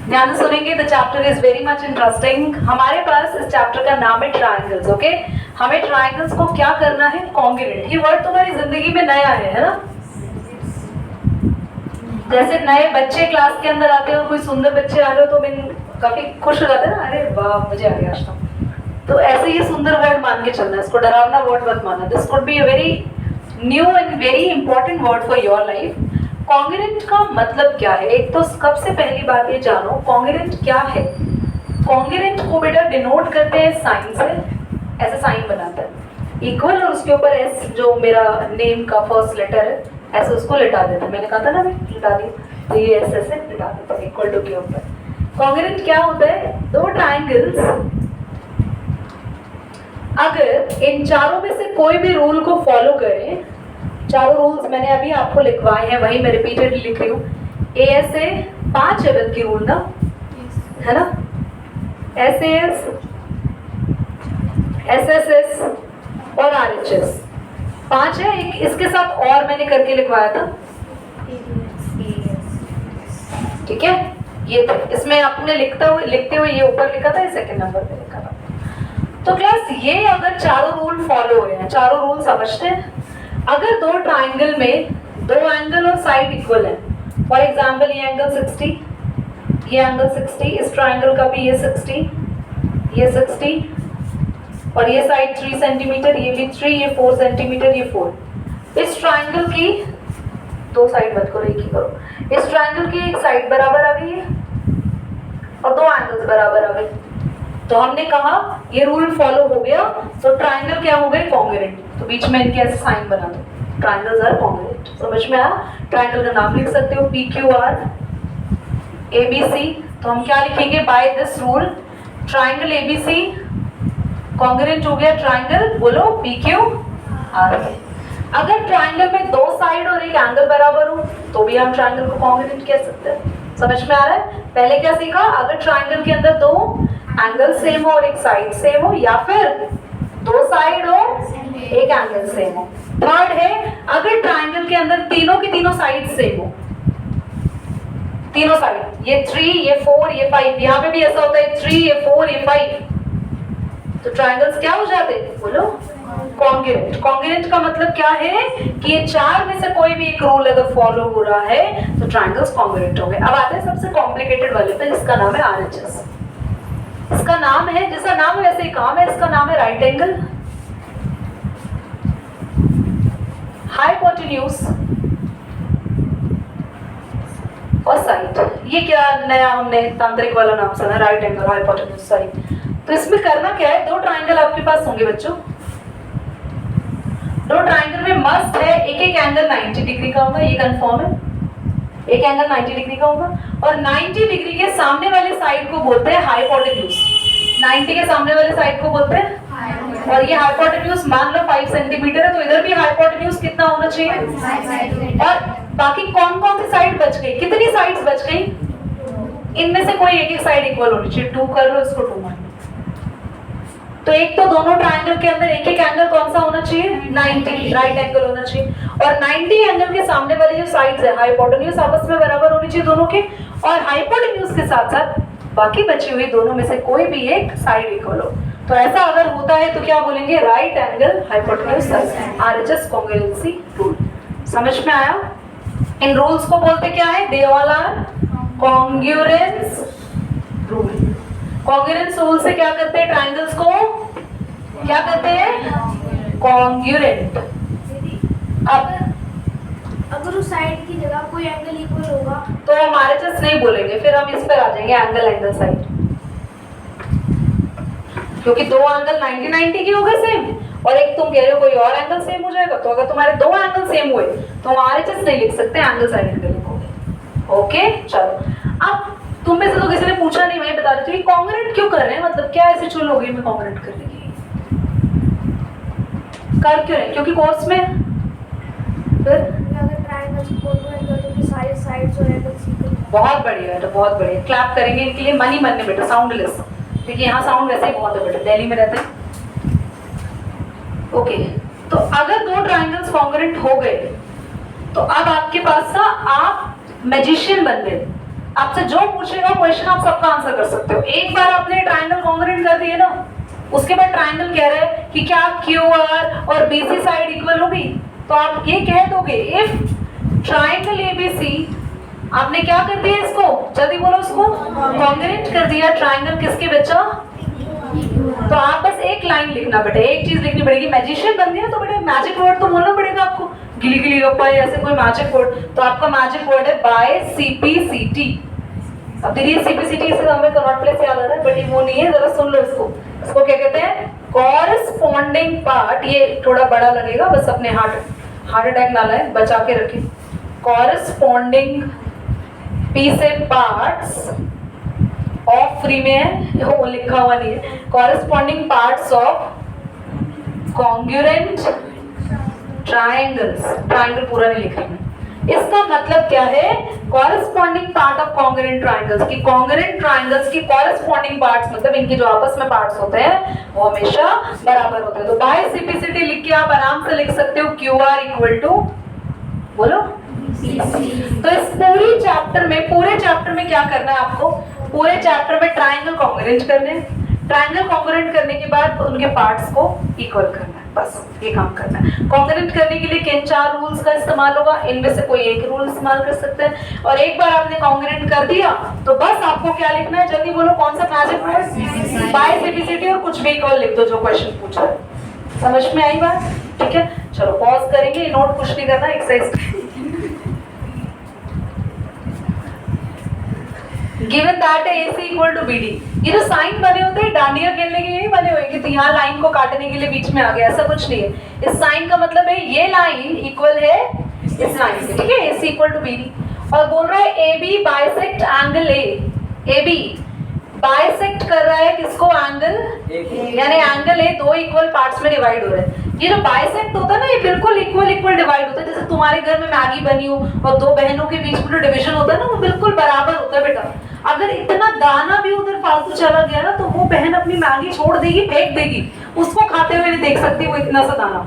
ध्यान से सुनेंगे। The chapter is very much interesting. हमारे पास इस चैप्टर का नाम है ट्रायंगल्स। ओके, हमें ट्रायंगल्स को क्या करना है? कॉन्ग्रुएंट। ये वर्ड तुम्हारी जिंदगी में नया है ना? जैसे नए बच्चे क्लास के अंदर आते हो, कोई सुंदर बच्चे आ रहे हो तो मैं काफी खुश हो जाते हैं ना, अरे वाह मुझे आ गया आज तो ऐसे ये सुंदर वर्ड मान के चलना, इसको डरावना वर्ड मत मानना। This could be a very new and very important word for your life. Congruent का मतलब क्या है? एक तो सबसे पहली बात ये जानो कॉन्ग्रुएंट क्या है। कॉन्ग्रुएंट को बेटा डिनोट करते हैं साइन से, ऐसे साइन बनाते हैं इक्वल, और उसके ऊपर एस जो मेरा नेम का फर्स्ट लेटर है ऐसे उसको लिटा देते हैं। मैंने कहा था ना मैं लिटा दी, तो ये ऐसे से लिटा देते हैं इक्वल टू के ऊपर। कॉन्ग्रुएंट क्या होता है? दो ट्रायंगल्स अगर इन चारों में से कोई भी रूल को फॉलो करें, चारों रूल्स मैंने अभी आपको लिखवाए हैं, वही मैं रिपीटेडली लिख रही हूँ। ASA 5 है बल्कि रूल ना, है ना? SAS, SSS और RHS 5 है। एक इसके साथ और मैंने करके लिखवाया था, ठीक है? ये इसमें आपने लिखते हुए ये ऊपर लिखा था, ये सेकंड नंबर पे लिखा था। तो क्लास ये अगर चारों रूल फॉलो हो रहे हैं, चारों रूल समझते हैं। अगर दो ट्राइंगल में दो एंगल और साइड इक्वल है, फॉर एग्जांपल ये एंगल 60, ये एंगल 60, इस ट्राइंगल का भी ये 60, ये 60 और ये साइड 3 सेंटीमीटर, ये भी 3, ये 4 सेंटीमीटर, ये 4। इस ट्राइंगल की दो साइड मत करो, एक ही करो। इस ट्राइंगल की एक साइड बराबर आ गई है और दो एंगल्स बराबर आ गए, तो हमने कहा ये रूल फॉलो हो गया, तो ट्राइंगल क्या हो गए? कॉन्ग्रुएंट। तो बीच में इनके ऐसे साइन बना दो, ट्राइंगल्स आर कॉन्ग्रुएंट। समझ में आया? ट्राइंगल का नाम लिख सकते हो PQR ABC। तो हम क्या लिखेंगे? By this rule triangle ABC congruent हो गया ट्राइंगल, बोलो PQR। अगर ट्राइंगल में दो साइड और एक एंगल बराबर हो तो भी हम ट्राइंगल को कॉन्ग्रुएंट कह सकते हैं। समझ में आ रहा है? पहले क्या सीखा? अगर ट्राइंगल के अंदर दो एंगल सेम हो और एक साइड सेम हो, या फिर दो साइड हो एक एंगल सेम हो। थर्ड है अगर ट्राइंगल के अंदर तीनों की तीनों साइड सेम हो, तीनों साइड, ये 3, ये 4, ये 5, यहाँ पे भी ऐसा होता है 3, ये 4, ये 5, तो ट्राइंगल्स क्या हो जाते? बोलो कॉन्ग्रुएंट। कॉन्ग्रुएंट का मतलब क्या है कि ये चार में से कोई भी एक रूल अगर फॉलो हो रहा है तो ट्राइंगल्स कॉन्ग्रुएंट हो गए। अब आते हैं सबसे कॉम्प्लिकेटेड वाले पे, जिसका नाम है RHS। इसका नाम है, जिसका नाम है वैसे ही काम है, इसका नाम है राइट एंगल हाइपोटेन्यूज और साइड। ये क्या नया हमने तांत्रिक वाला नाम सुना, राइट एंगल हाइपोटेन्यूज साइड। तो इसमें करना क्या है? दो ट्राइंगल आपके पास होंगे बच्चों, दो ट्राइंगल में मस्ट है एक एक एंगल 90 डिग्री का होगा, ये कंफर्म है। एक एंगल 90 डिग्री का होगा और 90 डिग्री के सामने वाले साइड को बोलते हैं हाइपोटेन्यूज। 90 के सामने वाले साइड को बोलते हैं, और ये हाइपोटेन्यूज मान लो 5 सेंटीमीटर है, तो इधर भी हाइपोटेन्यूज कितना होना चाहिए? और बाकी कौन कौन सी साइड बच गई? कितनी साइड्स बच गई? इनमें से कोई एक एक साइड इक्वल होनी चाहिए। 2 कर लो, इसको 2 मान लो। तो एक तो दोनों ट्राइंगल के अंदर एक एक एंगल कौन सा होना चाहिए? 90 राइट एंगल होना चाहिए। और 90 एंगल के सामने वाली जो साइड्स है हाइपोटेन्यूज आपस में बराबर होनी चाहिए दोनों के, और हाइपोटेन्यूज के साथ साथ बाकी बची हुई दोनों में से कोई भी एक साइड इक्वल हो। तो ऐसा अगर होता है तो क्या बोलेंगे? Right angle hypotenuse RHS congruency rule. समझ में आया? इन रूल्स को बोलते क्या है? They all are congruence rule. Congruence rule से क्या करते हैं? ट्राइंगल्स को क्या करते हैं? कॉन्ग्रुएंट। अब अगर उस साइड की जगह कोई एंगल इक्वल होगा तो हम RHS नहीं बोलेंगे, फिर हम इस पर आ जाएंगे एंगल साइड, क्योंकि दो एंगल 90 के हो गए सेम, और एक तुम कह रहे हो कोई और एंगल सेम हो जाएगा। तो अगर तुम्हारे दो एंगल सेम हुए तो हम RHS नहीं लिख सकते, एंगल साइड एंगल लिखोगे। ओके चलो, अब तुम में से तो किसी ने पूछा नहीं, मैं बता देती हूँ कॉन्ग्रुएंट क्यों कर रहे हैं, मतलब क्या ऐसी चुल हो गई मैं कॉन्ग्रुएंट करने की? कर क्यों रहे? क्योंकि कोर्स में फिर अगर ट्रायंगल कॉन्ग्रुएंट हो तो सारे साइड्स और एंगल्स इक्वल। बहुत बढ़िया है, तो बहुत बढ़िया। क्लैप करेंगे इनके लिए, मन ही मन में बेटा, साउंडलेस, क्योंकि यहाँ साउंड वैसे ही बहुत है बेटा, दिल्ली में रहते हैं। ओके, तो अगर दो ट्राइंगल्स कॉन्ग्रुएंट हो गए तो अब आपके पास ना आप मैजिशियन बन गए। आपसे जो पूछेगा क्वेश्चन आप सबका आंसर कर सकते हो। एक बार आपने ट्रायंगल कॉन्ग्रुएंट कर दिए ना, उसके बाद ट्रायंगल कह रहा है कि क्या QR और BC साइड इक्वल होगी, तो आप ये कह दोगे इफ ट्रायंगल ABC, आपने क्या कर दिया इसको, जल्दी बोलो उसको, कॉन्ग्रुएंट कर दिया ट्रायंगल किसके बच्चा, तो आप बस एक लाइन लिखना बेटा, एक चीज लिखनी पड़ेगी। मैजिशियन बन गया तो बेटा मैजिक वर्ड तो बोलना पड़ेगा आपको, गिली गिली गप्पा या ऐसे कोई मैजिक वर्ड, तो आपका मैजिक वर्ड है बाय CPCT। अब देखिए CPCT से हमें कनॉट प्लेस याद आ रहा है, बट ये वो नहीं है, जरा सुन लो इसको। इसको क्या कहते हैं, कॉरेस्पॉन्डिंग पार्ट, ये थोड़ा बड़ा लगेगा, बस अपने हार्ट अटैक ना लाए, बचा के रखें। Corresponding piece and parts of, free में है वो लिखा हुआ नहीं है, corresponding parts of congruent triangles, triangle पूरा नहीं लिख रही मैं। इसका मतलब क्या है, corresponding part of congruent triangles की, कॉन्ग्रुएंट ट्रायंगल्स की कॉरेस्पॉन्डिंग पार्ट्स, मतलब इनके जो आपस में पार्ट्स होते हैं वो हमेशा बराबर होते हैं। तो बाय CPCT लिख के आप आराम से लिख सकते हो QR इक्वल टू, बोलो। तो इस पूरे चैप्टर में क्या करना है आपको, पूरे चैप्टर में ट्रायंगल कॉन्ग्रुएंट करने हैं, ट्रायंगल कॉन्ग्रुएंट करने के बाद उनके पार्ट्स को इक्वल करना है, बस ये काम करना है। कॉन्ग्रुएंट करने के लिए किन 4 रूल्स का इस्तेमाल होगा, इनमें से कोई एक रूल इस्तेमाल कर सकते हैं। और एक बार आपने कॉन्ग्रुएंट कर दिया तो बस आपको क्या लिखना है, जल्दी बोलो, कौन सा मैजिक वर्ड, बाय CPCT, और कुछ भी इक्वल लिख दो जो क्वेश्चन पूछा है। समझ में आई बात, ठीक है। चलो पॉज करेंगे, नोट कुछ नहीं करना, exercise. Given that AC equal to BD, ये जो साइन बने होते हैं डांडिया खेलने के लिए नहीं बने हुए कि यहाँ लाइन को काटने के लिए बीच में आ गया, ऐसा कुछ नहीं है। इस साइन का मतलब है ये लाइन इक्वल है इस लाइन से, ठीक है, AC इक्वल टू BD। और बोल रहा है AB bisect angle A, AB bisect कर रहा है किसको, एंगल, यानी एंगल A दो इक्वल पार्ट्स में डिवाइड हो रहे हैं। ये जो बाइसेक्ट होता है ना, ये बिल्कुल इक्वल डिवाइड होता है, जैसे तुम्हारे घर में मैगी बनी हो और दो बहनों के बीच में जो डिवीजन होता है ना, वो बिल्कुल बराबर होता है बेटा। अगर इतना दाना भी उधर फालतू चला गया ना, तो वो बहन अपनी मैगी छोड़ देगी, फेंक देगी, उसको खाते हुए नहीं देख सकती वो इतना सा दाना।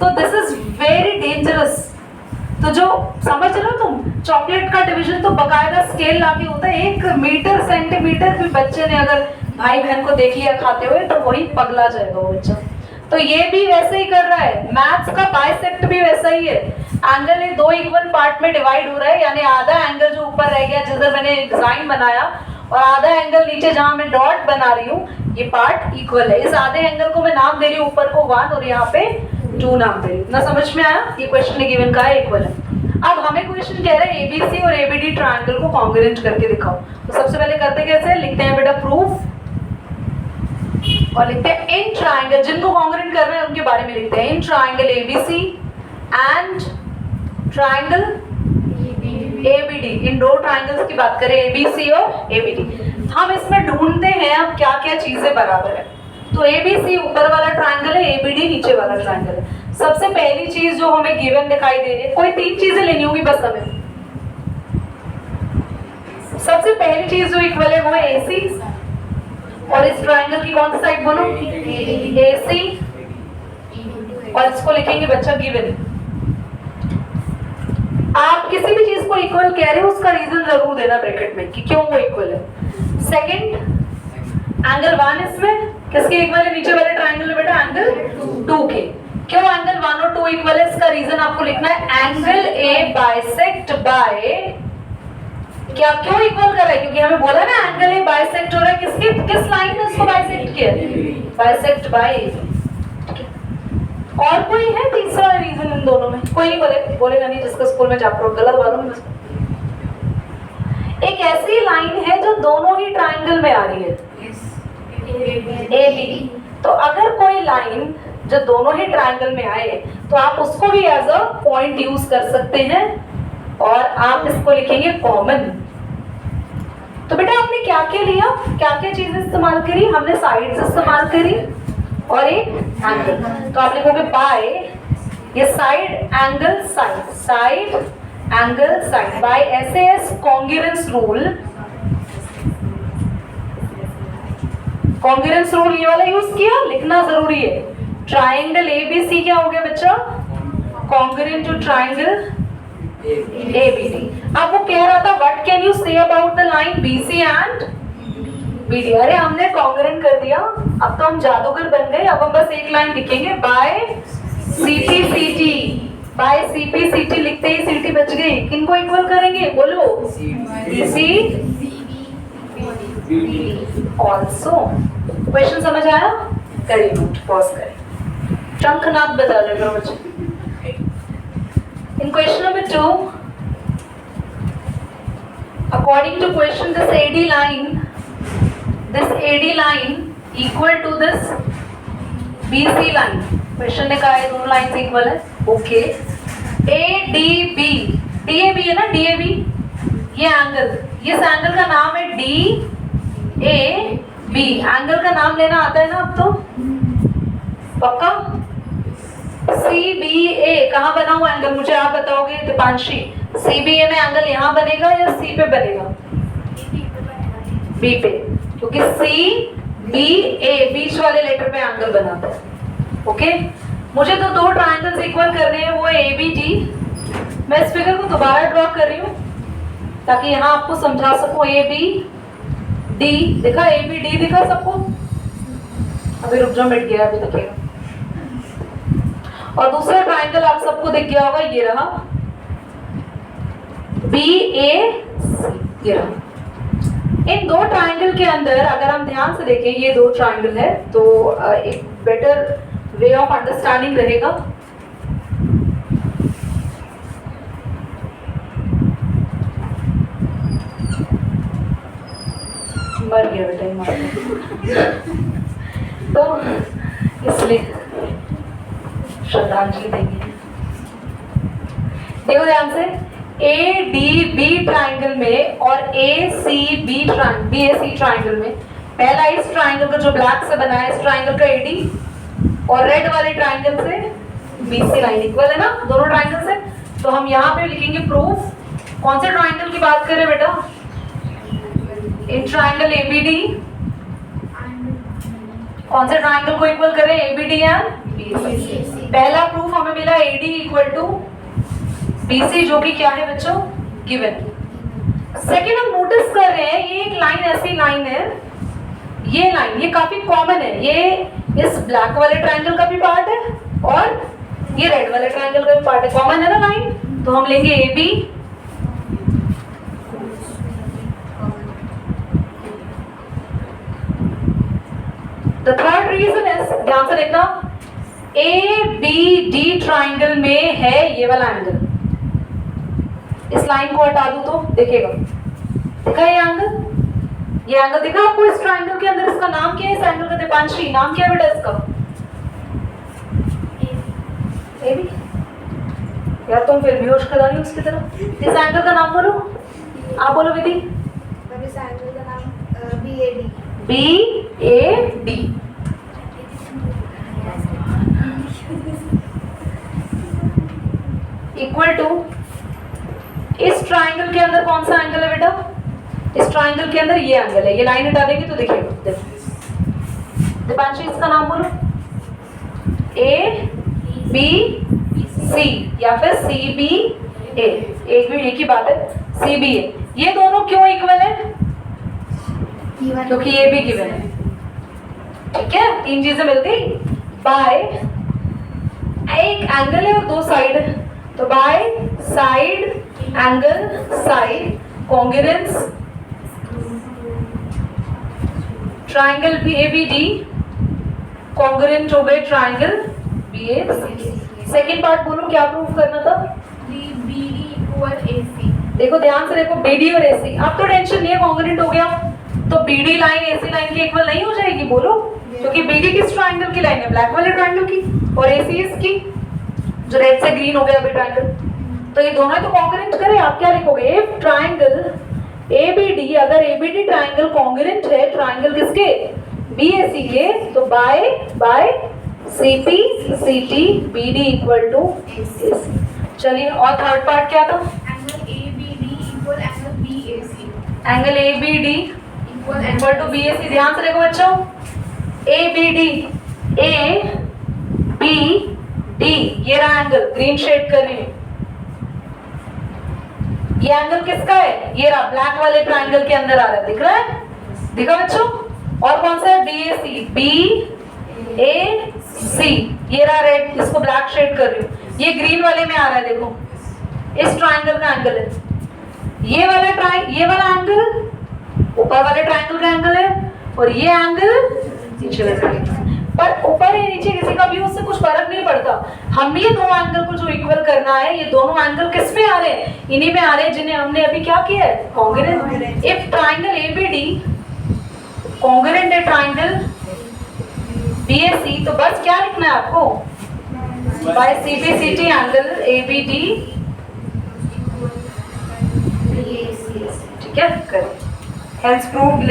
तो दिस इज वेरी डेंजरस। तो जो समझ रहे हो तुम, चॉकलेट का डिवीजन तो बकायदा स्केल लाके होता है, 1 मीटर सेंटीमीटर भी बच्चे ने अगर भाई बहन को देख लिया खाते हुए तो वही पगला जाएगा वो बच्चा। तो ये भी वैसे ही कर रहा है, मैथ्स का बाइसेक्ट भी वैसा ही है। एंगल ये दो इक्वल पार्ट में डिवाइड हो रहा है, यानी आधा एंगल जो ऊपर रह गया जिधर मैंने डिजाइन बनाया, और आधा एंगल नीचे जहां मैं डॉट बना रही हूँ, ये पार्ट इक्वल है। इस आधे एंगल को मैं नाम दे रही हूँ ऊपर को 1 और यहाँ पे 2 नाम दे रही हूँ। ना समझ में आया, ये क्वेश्चन ने गिवन का है इक्वल है। अब हमें क्वेश्चन कह रहा है ABC और ABD ट्रायंगल को कॉन्ग्रुएंट करके दिखाओ। तो सबसे पहले करते कैसे, लिखते हैं बेटा प्रूफ, और लिखते हैं इन ट्रायंगल, जिनको कॉन्ग्रुएंट कर रहे हैं उनके बारे में लिखते हैं, in triangle ABC and triangle ABD, इन दो ट्रायंगल्स की बात करें ABC और ABD। हम इसमें ढूंढते हैं अब क्या क्या चीजें बराबर है। तो ABC ऊपर वाला ट्रायंगल है, ABD नीचे वाला ट्रायंगल है। सबसे पहली चीज जो हमें गिवन दिखाई दे रही है, कोई 3 चीजें लेनी होगी बस हमें। सबसे पहली चीज जो इक्वल है वो है AC, और इस ट्रायंगल की कौन सी साइड बोलो, AC, और इसको लिखेंगे बच्चा गिवन। आप किसी भी चीज को इक्वल कह रहे हो उसका रीजन जरूर देना ब्रैकेट में कि क्यों वो इक्वल है। सेकंड, एंगल 1 इसमें किसके इक्वल है, नीचे वाले ट्रायंगल में बेटा एंगल 2 के। क्यों एंगल 1 और 2 इक्वल है, इसका रीजन आपको लिखना है, एंगल A बाइसेक्ट बाय, क्या क्यों इक्वल कर रहा है, क्योंकि हमें बोला ना एंगल A बाइसेक्ट हो रहा है, किस लाइन ने उसको बाइसेक्ट किया, बाइसेक्ट बाय। और कोई है तीसरा रीजन इन दोनों में, कोई नहीं बोलेगा नहीं, जिसका स्कूल में चैप्टर गलत मालूम है। एक ऐसी लाइन है जो दोनों ही ट्रायंगल में आ रही है, AB। तो अगर कोई लाइन जो दोनों ही ट्रायंगल में आए तो आप उसको भी एज अ पॉइंट यूज कर सकते हैं, और आप इसको लिखेंगे कॉमन। तो बेटा आपने क्या क्या लिया, क्या क्या चीजें इस्तेमाल करी, हमने साइड्स इस्तेमाल करी और एक एंगल। तो आप लिखोगे बाय, ये side angle side, side angle side, by SAS congruence rule. Congruence rule ये वाला यूज किया, लिखना जरूरी है। ट्रायंगल ABC क्या हो गया बच्चा, कॉन्ग्रुएंट टू ट्रायंगल ABD। अब वो कह रहा था what what can you say about the line BC and BD? अरे हमने कॉन्ग्रेंट कर दिया, अब तो हम जादूगर बन गए। अब हम बस एक लाइन लिखेंगे, बाय CP CT लिखते ही सीटी बच गई। किनको इक्वल करेंगे बोलो? BC also. क्वेश्चन समझ आया? करिए नोट, पॉज करें, शंखनाद बता रहे करो बच्चे। इन question number 2, according to question, this AD line equal to this BC line। Question ने कहा है दोनों लाइंस इक्वल है, ओके। ADB, DAB है ना, DAB ये एंगल, इस एंगल का नाम है DAB। एंगल का नाम लेना आता है ना अब तो पक्का? CBA कहाँ बना हुआ एंगल, मुझे आप बताओगे दीपांशी? CBA में एंगल यहाँ बनेगा या C पे बनेगा? B पे, क्योंकि CBA बीच वाले लेटर पे एंगल बनाता है, ओके। मुझे तो दो ट्रायंगल्स इक्वल करने हैं, वो है ABD। मैं इस फिगर को दोबारा ड्रॉ कर रही हूँ ताकि यहाँ आपको समझा सकूं। ABD दिखा, ABD दिखा सबको? अभी रुक जाओ, मिट गया, अभी दिखेगा। और दूसरा ट्रायंगल आप सबको दिख गया होगा, ये रहा BAC, ये रहा। इन दो ट्रायंगल के अंदर अगर हम ध्यान से देखें, ये दो ट्रायंगल है, तो एक बेटर वे ऑफ अंडरस्टैंडिंग रहेगा। मर गया बेटा तो इसलिए श्रद्धांजलि देंगे। देखो ध्यान से, ADB ट्रायंगल में और BAC ट्रायंगल में, पहला इस ट्रायंगल का जो ब्लैक से बना है, इस ट्रायंगल का AD, और रेड वाले ट्रायंगल से BC लाइन इक्वल है ना, दोनों ट्रायंगल से। तो हम यहाँ पे लिखेंगे प्रूफ। कौन से ट्रायंगल की बात करें बेटा? In triangle ABD। कौन से ट्रायंगल को इक्वल करें? ABD and BC। पहला प्रूफ हमें मिला AD इक्वल टू BC, जो कि क्या है बच्चों? गिवन। सेकेंड हम नोटिस कर रहे हैं, ये एक लाइन ऐसी लाइन है, ये लाइन ये काफी कॉमन है, ये इस ब्लैक वाले ट्रायंगल का भी पार्ट है और ये रेड वाले ट्रायंगल का भी पार्ट है, कॉमन है ना लाइन। तो हम लेंगे AB, the third reason is, ध्यान से देखना, ABD ट्रायंगल में है ये वाला एंगल। इस लाइन को हटा दूं तो देखेगा, दिखा ये एंगल? ये एंगल दिखा आपको इस ट्रायंगल के अंदर? इसका नाम क्या है इस एंगल का दीपांशी? नाम क्या है बेटा इसका? AB। यार तुम फिर भी होश कर रही हो उसकी तरफ। इस एंगल का नाम बोलो, आप बोलो विधि। इस एंगल का नाम BAD। BAD इक्वल टू, इस ट्रायंगल के अंदर कौन सा एंगल है बेटा? इस ट्रायंगल के अंदर ये एंगल है, ये लाइन हटा देंगे तो दिखेगा। दीपांशी इसका नाम बोलो। ABC या फिर CBA, एक ही बात है, CBA। ये दोनों क्यों इक्वल है? क्योंकि ये भी गिवन है, ठीक है। तीन चीजें मिलती बाय, एक एंगल है और दो साइड है, तो by side angle side congruence triangle ABD congruent हो गए ट्रायंगल BAC। सेकेंड पार्ट बोलो, क्या प्रूव करना था? BD equal AC। देखो ध्यान से देखो, BD और AC, अब तो टेंशन नहीं है, कॉन्ग्रुएंट हो गया तो BD लाइन AC लाइन के इक्वल नहीं हो जाएगी? बोलो, क्योंकि BD किस ट्रायंगल की लाइन है? ब्लैक वाले ट्रायंगल की, और AC इसकी, जो रेड से ग्रीन हो गया अभी ट्रायंगल। तो ये दोनों तो कॉन्ग्रुएंट करे। आप क्या लिखोगे? इफ ट्रायंगल ABD, अगर ABD ट्रायंगल कॉन्ग्रुएंट है ट्रायंगल किसके? BAC के, तो by CP CT BD equal to AC। चलिए, और थर्ड पार्ट क्या था? Angle ABD equal angle BAC। Angle ABD equal to BAC। ध्यान से देखो बच्चों, ABD ABD, ये रहा एंगल, ग्रीन शेड कर रही हूं, ये एंगल किसका है? ये रहा, ब्लैक वाले ट्राइंगल के अंदर आ रहा है, दिख रहा है? दिखा बच्चों? और कौन सा है? BAC, BAC, ये रहा रेड, इसको ब्लैक शेड कर रही हूँ, ये ग्रीन वाले में आ रहा है, देखो इस ट्राइंगल का एंगल है, ये वाला एंगल ऊपर वाले ट्राइंगल का एंगल है, और ये एंगल नीचे वाले। पर ऊपर या नीचे किसी का भी उससे कुछ फर्क नहीं पड़ता, हम ये दो एंगल को जो इक्वल करना है, ये दोनों एंगल किस में आ रहे हैं? इन्हीं में आ रहे हैं जिन्हें हमने अभी क्या किया है? Congruent. If triangle ABD congruent है ट्राइंगल BAC, तो बस क्या लिखना है आपको? बाय CBCT एंगल ABD, ठीक है, करें। Hence proved.